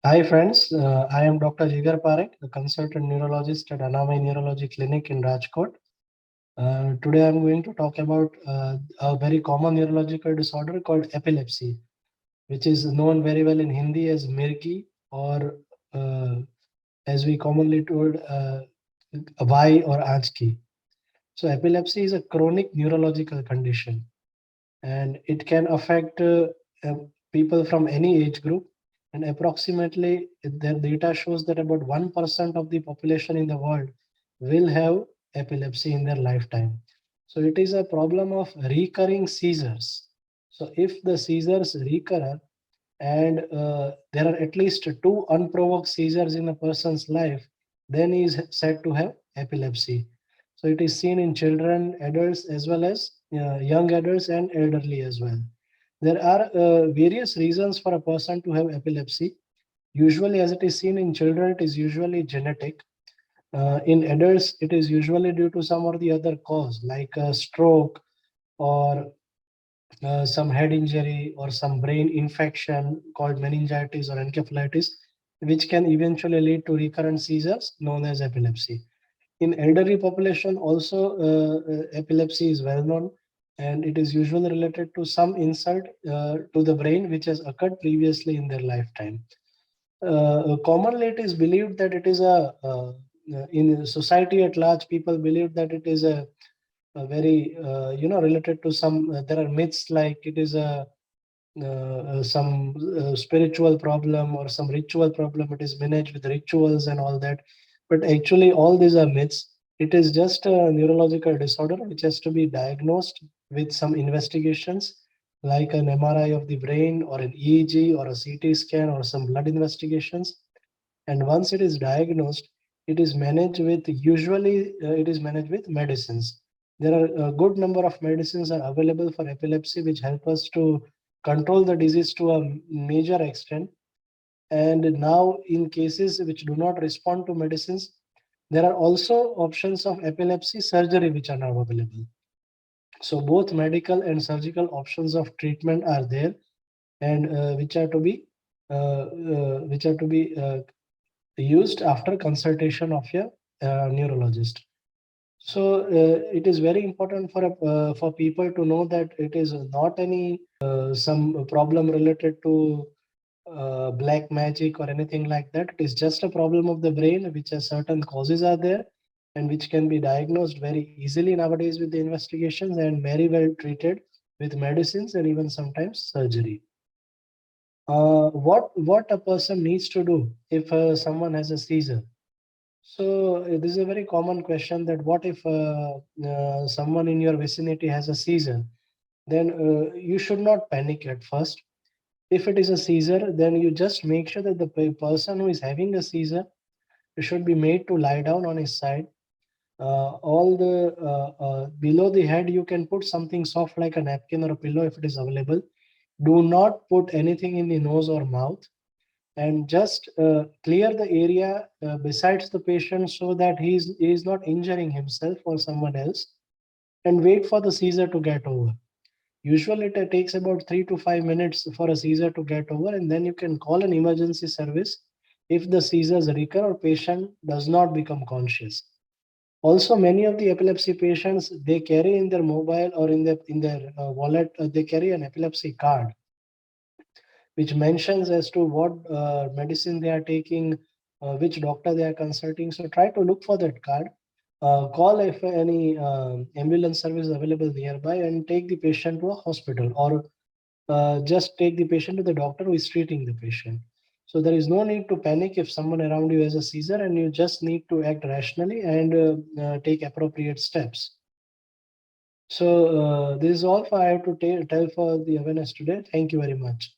Hi friends, I am Dr. Jigar Parekh, the consultant neurologist at Anamai Neurology Clinic in Rajkot. Today I'm going to talk about a very common neurological disorder called epilepsy, which is known very well in Hindi as Mirgi or uh, as we commonly told Vai or Ajki. So epilepsy is a chronic neurological condition and it can affect uh, people from any age group. And approximately, the data shows that about 1% of the population in the world will have epilepsy in their lifetime. So it is a problem of recurring seizures. So if the seizures recur and there are at least two unprovoked seizures in a person's life, then he is said to have epilepsy. So it is seen in children, adults, as well as young adults and elderly as well. There are various reasons for a person to have epilepsy. Usually, as it is seen in children, it is usually genetic. In adults, it is usually due to some or the other cause, like a stroke or some head injury or some brain infection called meningitis or encephalitis, which can eventually lead to recurrent seizures known as epilepsy. In elderly population, also epilepsy is well known, and it is usually related to some insult to the brain which has occurred previously in their lifetime. Commonly, it is believed that it is in society at large, people believe that it is a very related to some there are myths like it is a some spiritual problem or some ritual problem. It is managed with rituals and all that, but actually all these are myths. It is just a neurological disorder which has to be diagnosed with some investigations like an MRI of the brain or an EEG or a CT scan or some blood investigations. And once it is diagnosed, it is managed with it is managed with medicines. There are a good number of medicines are available for epilepsy which help us to control the disease to a major extent. And now in cases which do not respond to medicines, there are also options of epilepsy surgery which are now available. So both medical and surgical options of treatment are there, and which are to be used after consultation of your neurologist. So it is very important for people to know that it is not any some problem related to black magic or anything like that. It is just a problem of the brain, which has certain causes are there, and which can be diagnosed very easily nowadays with the investigations and very well treated with medicines and even sometimes surgery. What a person needs to do if someone has a seizure? So this is a very common question that what if someone in your vicinity has a seizure? Then you should not panic at first. If it is a seizure, then you just make sure that the person who is having a seizure should be made to lie down on his side. All the below the head, you can put something soft like a napkin or a pillow if it is available. Do not put anything in the nose or mouth, and just clear the area besides the patient so that he is not injuring himself or someone else, and wait for the seizure to get over. Usually it takes about 3 to 5 minutes for a seizure to get over, and then you can call an emergency service if the seizures recur or patient does not become conscious. Also, many of the epilepsy patients, they carry in their mobile or in their wallet, they carry an epilepsy card which mentions as to what medicine they are taking, which doctor they are consulting. So try to look for that card. Call if any ambulance service is available nearby and take the patient to a hospital, or just take the patient to the doctor who is treating the patient. So there is no need to panic if someone around you has a seizure, and you just need to act rationally and take appropriate steps. So this is all for I have to tell for the awareness today. Thank you very much.